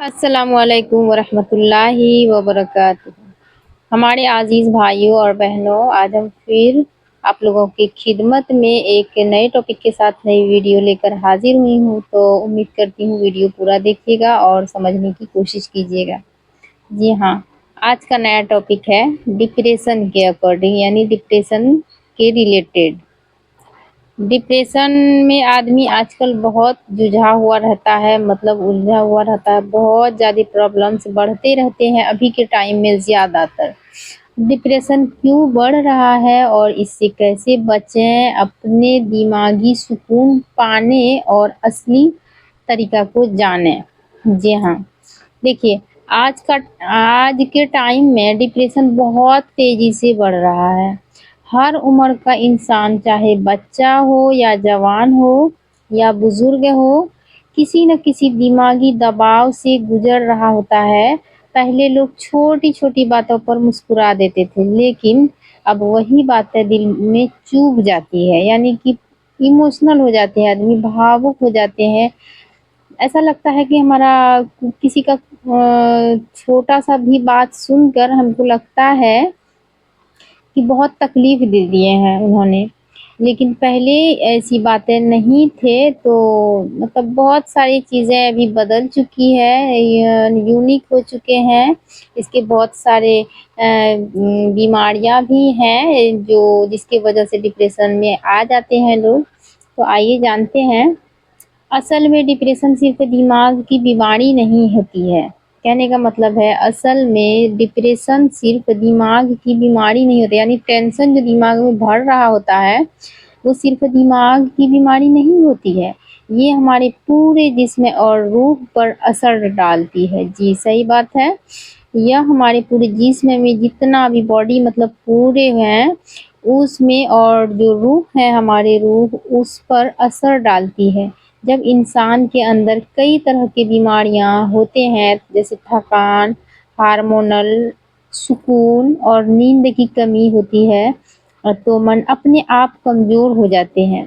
अस्सलामुअलैकुम वरहमतुल्लाहि वबरकातुहू। हमारे अजीज़ भाइयों और बहनों, आज हम फिर आप लोगों की खिदमत में एक नए टॉपिक के साथ नई वीडियो लेकर हाजिर हुई हूँ। तो उम्मीद करती हूँ वीडियो पूरा देखिएगा और समझने की कोशिश कीजिएगा। जी हाँ, आज का नया टॉपिक है डिप्रेशन के अकॉर्डिंग, यानी डिप्रेशन के रिलेटेड। डिप्रेशन में आदमी आजकल बहुत जुझा हुआ रहता है, मतलब उलझा हुआ रहता है। बहुत ज़्यादा प्रॉब्लम्स बढ़ते रहते हैं अभी के टाइम में ज़्यादातर। डिप्रेशन क्यों बढ़ रहा है और इससे कैसे बचें, अपने दिमागी सुकून पाने और असली तरीका को जानें। जी हाँ, देखिए, आज के टाइम में डिप्रेशन बहुत तेज़ी से बढ़ रहा है। हर उम्र का इंसान, चाहे बच्चा हो या जवान हो या बुजुर्ग हो, किसी न किसी दिमागी दबाव से गुजर रहा होता है। पहले लोग छोटी-छोटी बातों पर मुस्कुरा देते थे, लेकिन अब वही बातें दिल में चुभ जाती है, यानी कि इमोशनल हो जाते हैं आदमी, भावुक हो जाते हैं। ऐसा लगता है कि हमारा किसी का छोटा-सा भी बात सुनकर हमको लगता है कि बहुत तकलीफ़ दे दिए हैं उन्होंने। लेकिन पहले ऐसी बातें नहीं थे, तो मतलब बहुत सारी चीज़ें अभी बदल चुकी है, यूनिक हो चुके हैं। इसके बहुत सारे बीमारियाँ भी हैं जो जिसकी वज़ह से डिप्रेशन में आ जाते हैं लोग। तो आइए जानते हैं। असल में डिप्रेशन सिर्फ़ दिमाग की बीमारी नहीं होती है। कहने का मतलब है, असल में डिप्रेशन सिर्फ़ दिमाग की बीमारी नहीं होती, यानी टेंशन जो दिमाग में बढ़ रहा होता है, वो सिर्फ़ दिमाग की बीमारी नहीं होती है। ये हमारे पूरे जिस्म और रूह पर असर डालती है। जी, सही बात है। यह हमारे पूरे जिस्म में जितना भी बॉडी मतलब पूरे हैं, उसमें और जो रूह है हमारी रूह, उस पर असर डालती है। जब इंसान के अंदर कई तरह की बीमारियाँ होते हैं, जैसे थकान, हार्मोनल सुकून और नींद की कमी होती है, तो मन अपने आप कमज़ोर हो जाते हैं।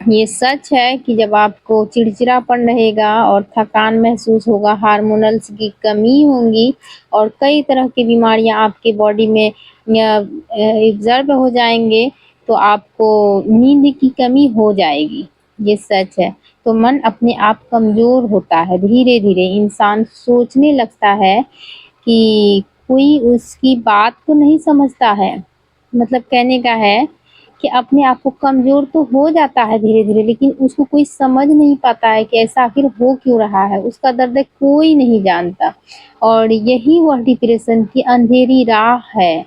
ये सच है कि जब आपको चिड़चिड़ापन रहेगा और थकान महसूस होगा, हार्मोनल्स की कमी होंगी और कई तरह की बीमारियाँ आपके बॉडी में एब्ज़ॉर्ब हो जाएँगे, तो आपको नींद की कमी हो जाएगी, ये सच है। तो मन अपने आप कमज़ोर होता है, धीरे-धीरे इंसान सोचने लगता है कि कोई उसकी बात तो नहीं समझता है। मतलब कहने का है कि अपने आप को कमज़ोर तो हो जाता है धीरे-धीरे, लेकिन उसको कोई समझ नहीं पाता है कि ऐसा आखिर हो क्यों रहा है, उसका दर्द कोई नहीं जानता। और यही वह डिप्रेशन की अंधेरी राह है।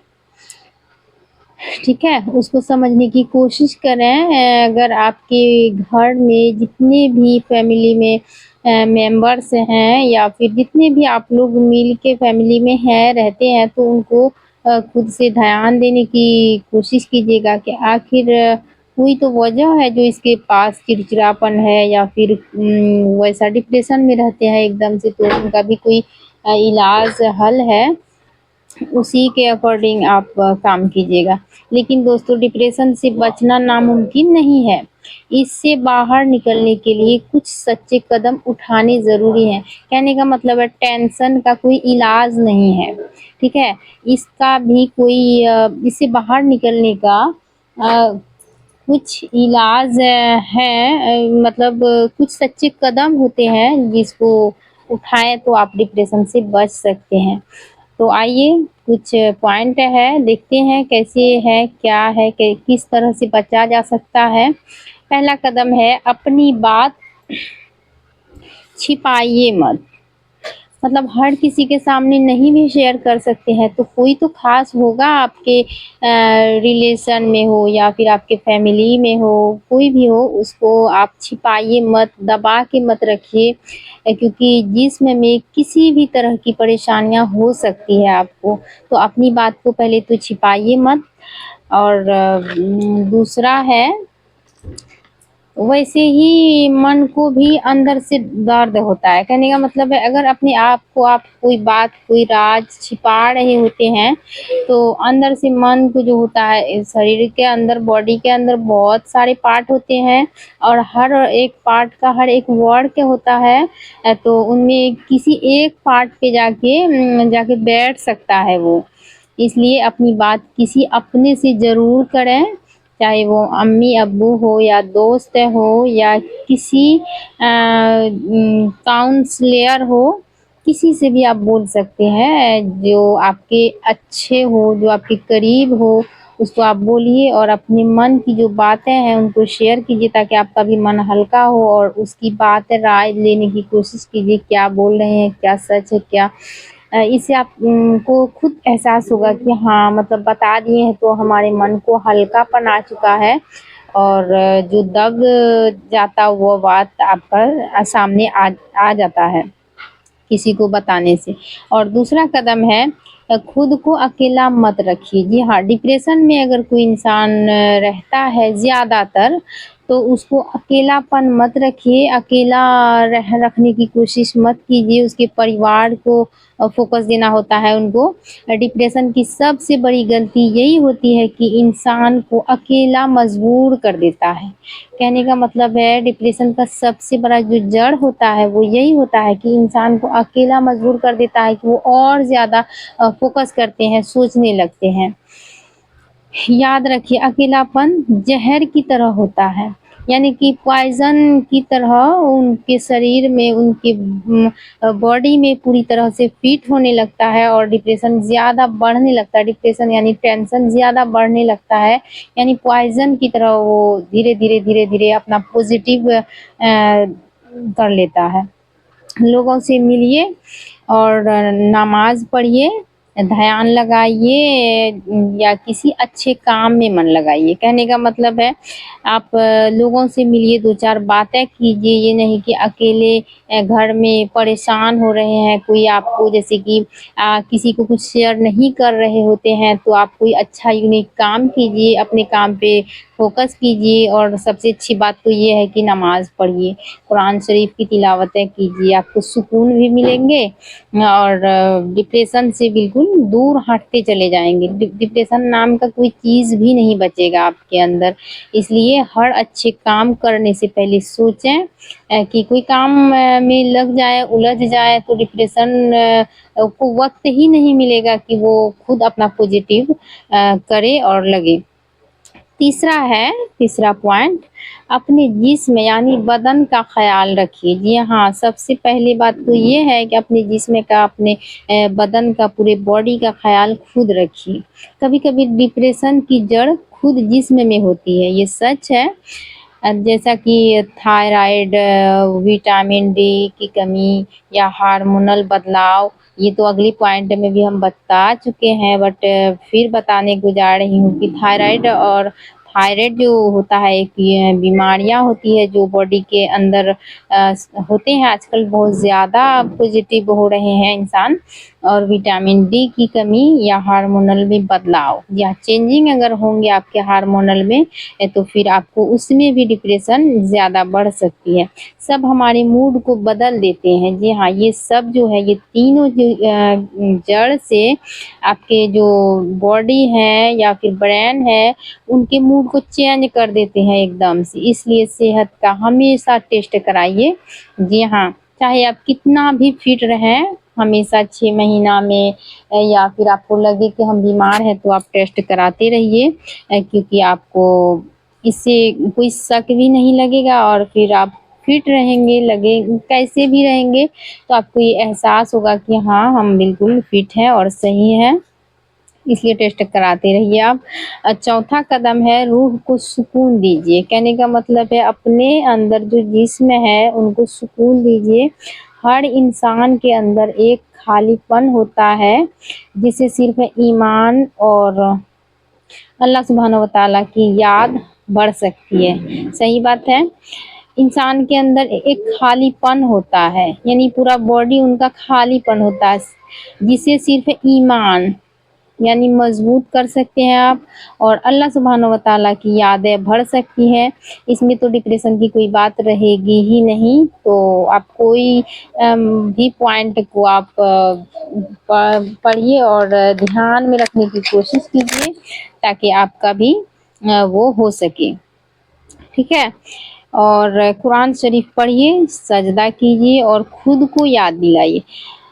ठीक है? उसको समझने की कोशिश करें। अगर आपके घर में जितने भी फैमिली में मेंबर्स हैं या फिर जितने भी आप लोग मिल के फैमिली में हैं, रहते हैं, तो उनको खुद से ध्यान देने की कोशिश कीजिएगा कि आखिर कोई तो वजह है जो इसके पास चिड़चिड़ापन है या फिर वैसा डिप्रेशन में रहते हैं एकदम से, तो उनका भी कोई इलाज हल है। उसी के अकॉर्डिंग आप काम कीजिएगा। लेकिन दोस्तों, डिप्रेशन से बचना नामुमकिन नहीं है। इससे बाहर निकलने के लिए कुछ सच्चे कदम उठाने ज़रूरी हैं। कहने का मतलब है, टेंशन का कोई इलाज नहीं है, ठीक है? इसका भी कोई इससे बाहर निकलने का अ, कुछ इलाज है, मतलब कुछ सच्चे कदम होते हैं जिसको उठाएँ तो आप डिप्रेशन से बच सकते हैं। तो आइए, कुछ पॉइंट है, देखते हैं कैसे है, क्या है, कि किस तरह से बचा जा सकता है। पहला कदम है, अपनी बात छिपाइए मत। मतलब हर किसी के सामने नहीं भी शेयर कर सकते हैं, तो कोई तो ख़ास होगा आपके रिलेशन में हो या फिर आपके फैमिली में हो, कोई भी हो, उसको आप छिपाइए मत, दबा के मत रखिए। क्योंकि जिस्म में किसी भी तरह की परेशानियाँ हो सकती है आपको, तो अपनी बात को पहले तो छिपाइए मत। और दूसरा है वैसे ही मन को भी अंदर से दर्द होता है। कहने का मतलब है, अगर अपने आप को आप कोई बात, कोई राज छिपा रहे होते हैं, तो अंदर से मन को जो होता है, शरीर के अंदर, बॉडी के अंदर बहुत सारे पार्ट होते हैं और हर एक पार्ट का हर एक वर्ड क्या होता है, तो उनमें किसी एक पार्ट पे जाके बैठ सकता है वो। इसलिए अपनी बात किसी अपने से ज़रूर करें, चाहे वो अम्मी-अब्बू हो या दोस्त हो या किसी काउंसलर हो, किसी से भी आप बोल सकते हैं, जो आपके अच्छे हो, जो आपके करीब हो, उसको आप बोलिए और अपने मन की जो बातें हैं उनको शेयर कीजिए, ताकि आपका भी मन हल्का हो और उसकी बात राय लेने की कोशिश कीजिए, क्या बोल रहे हैं, क्या सच है, क्या इससे आप को खुद एहसास होगा कि हाँ, मतलब बता दिए हैं तो हमारे मन को हल्कापन आ चुका है और जो दब जाता वो बात आपका सामने आ जाता है किसी को बताने से। और दूसरा कदम है, खुद को अकेला मत रखिए। जी हाँ, डिप्रेशन में अगर कोई इंसान रहता है ज़्यादातर, तो उसको अकेलापन मत रखिए, अकेला रखने की कोशिश मत कीजिए, उसके परिवार को फ़ोकस देना होता है उनको। डिप्रेशन की सबसे बड़ी गलती यही होती है कि इंसान को अकेला मजबूर कर देता है। कहने का मतलब है, डिप्रेशन का सबसे बड़ा जो जड़ होता है वो यही होता है कि इंसान को अकेला मजबूर कर देता है कि वो और ज़्यादा फ़ोकस करते हैं, सोचने लगते हैं। याद रखिए, अकेलापन ज़हर की तरह होता है, यानी कि पॉइज़न की तरह उनके शरीर में, उनके बॉडी में पूरी तरह से फ़िट होने लगता है और डिप्रेशन ज़्यादा बढ़ने लगता है। डिप्रेशन यानी टेंशन ज़्यादा बढ़ने लगता है, यानी पॉइज़न की तरह वो धीरे-धीरे, धीरे-धीरे अपना पॉज़िटिव कर लेता है। लोगों से मिलिए और नमाज़ पढ़िए, ध्यान लगाइए या किसी अच्छे काम में मन लगाइए। कहने का मतलब है, आप लोगों से मिलिए, 2-4 बातें कीजिए, ये नहीं कि अकेले घर में परेशान हो रहे हैं, कोई आपको जैसे कि किसी को कुछ शेयर नहीं कर रहे होते हैं, तो आप कोई अच्छा यूनिक काम कीजिए, अपने काम पे फ़ोकस कीजिए और सबसे अच्छी बात तो ये है कि नमाज़ पढ़िए, कुरान शरीफ की तिलावतें कीजिए, आपको सुकून भी मिलेंगे और डिप्रेशन से बिल्कुल दूर हटते चले जाएँगे। डिप्रेशन नाम का कोई चीज़ भी नहीं बचेगा आपके अंदर। इसलिए हर अच्छे काम करने से पहले सोचें कि कोई काम में लग जाए, उलझ जाए तो डिप्रेशन को वक़्त ही नहीं मिलेगा कि वो खुद अपना पॉज़िटिव करे और लगे। तीसरा पॉइंट, अपने जिस्म यानी बदन का ख़्याल रखिए। जी हाँ, सबसे पहली बात तो ये है कि अपने जिस्म का, अपने बदन का, पूरे बॉडी का ख़्याल खुद रखिए। कभी-कभी डिप्रेशन की जड़ खुद जिस्म में होती है, ये सच है। जैसा कि थायराइड, विटामिन डी की कमी या हार्मोनल बदलाव, ये तो अगली पॉइंट में भी हम बता चुके हैं, बट फिर बताने को जा रही हूँ कि थायराइड जो होता है, एक ये बीमारियाँ होती है जो बॉडी के अंदर होते हैं, आजकल बहुत ज़्यादा पॉज़िटिव हो रहे हैं इंसान। और विटामिन डी की कमी या हार्मोनल में बदलाव या चेंजिंग अगर होंगे आपके हार्मोनल में, तो फिर आपको उसमें भी डिप्रेशन ज़्यादा बढ़ सकती है। सब हमारे मूड को बदल देते हैं। जी हाँ, ये सब जो है, ये तीनों जो जड़ से आपके जो बॉडी है या फिर ब्रेन है, उनके मूड को चेंज कर देते हैं एकदम से। इसलिए सेहत का हमेशा टेस्ट कराइए। जी हाँ, चाहे आप कितना भी फिट रहें, हमेशा 6 महीना में या फिर आपको लगे कि हम बीमार हैं, तो आप टेस्ट कराते रहिए, क्योंकि आपको इससे कोई शक भी नहीं लगेगा और फिर आप फिट रहेंगे, लगे कैसे भी रहेंगे, तो आपको ये एहसास होगा कि हाँ, हम बिल्कुल फिट हैं और सही हैं। इसलिए टेस्ट कराते रहिए आप। चौथा कदम है, रूह को सुकून दीजिए। कहने का मतलब है, अपने अंदर जो जिस्म है उनको सुकून दीजिए। हर इंसान के अंदर एक खालीपन होता है, जिसे सिर्फ़ ईमान और अल्लाह सुब्हानहू व तआला की याद बढ़ सकती है। सही बात है। इंसान के अंदर एक खालीपन होता है, यानी पूरा बॉडी उनका खालीपन होता है, जिसे सिर्फ़ ईमान यानी मजबूत कर सकते हैं आप और अल्लाह सुब्हानहू व तआला की यादें बढ़ सकती हैं। इसमें तो डिप्रेशन की कोई बात रहेगी ही नहीं। तो आप कोई भी पॉइंट को आप पढ़िए और ध्यान में रखने की कोशिश कीजिए ताकि आपका भी वो हो सके। ठीक है? और कुरान शरीफ पढ़िए, सजदा कीजिए और खुद को याद दिलाइए।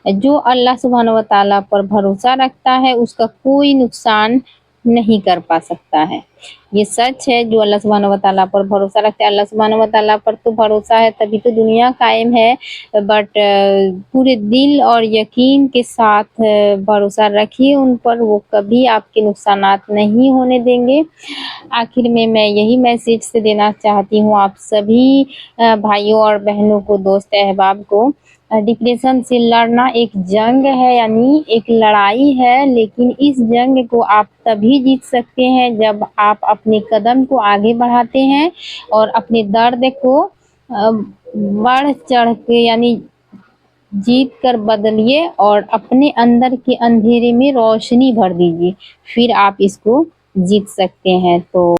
जो अल्लाह सुब्हानहू व तआला पर भरोसा रखता है उसका कोई नुकसान नहीं कर पा सकता है। ये सच है, जो अल्लाह सुब्हानहू व तआला पर भरोसा रखता है, अल्लाह सुब्हानहू व तआला पर तो भरोसा है तभी तो दुनिया कायम है। बट पूरे दिल और यकीन के साथ भरोसा रखिए उन पर, वो कभी आपके नुकसानात नहीं होने देंगे। आखिर में मैं यही मैसेज से देना चाहती हूँ आप सभी भाइयों और बहनों को, दोस्त अहबाब को, डिप्रेशन से लड़ना एक जंग है, यानी एक लड़ाई है, लेकिन इस जंग को आप तभी जीत सकते हैं जब आप अपने कदम को आगे बढ़ाते हैं और अपने दर्द को बढ़ चढ़ के यानी जीत कर बदलिए और अपने अंदर के अंधेरे में रोशनी भर दीजिए, फिर आप इसको जीत सकते हैं। तो